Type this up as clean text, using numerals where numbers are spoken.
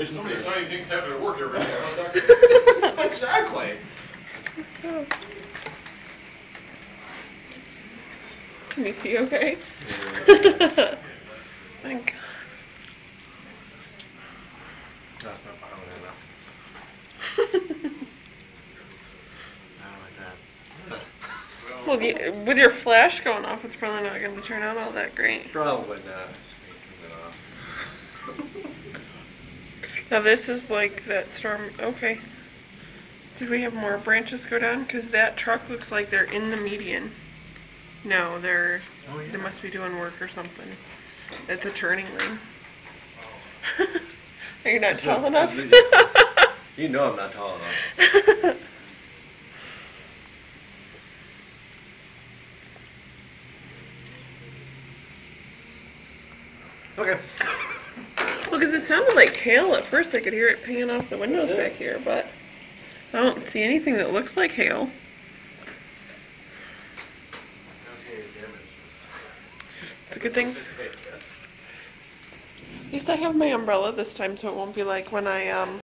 Somebody exciting things happen at work every day. Exactly. Can you see okay? My God. That's not violent enough. I don't like that. Well, with your flash going off, it's probably not going to turn out all that great. Probably not. Now this is like that storm. Okay. Did we have more branches go down? Because that truck looks like they're in the median. No, they're. Oh, yeah. They must be doing work or something. It's a turning lane. Are you not tall enough? You know I'm not tall enough. Okay. Well, because it sounded like hail at first. I could hear it pinging off the windows back here, but I don't see anything that looks like hail. It's a good thing. At least I have my umbrella this time, so it won't be like when I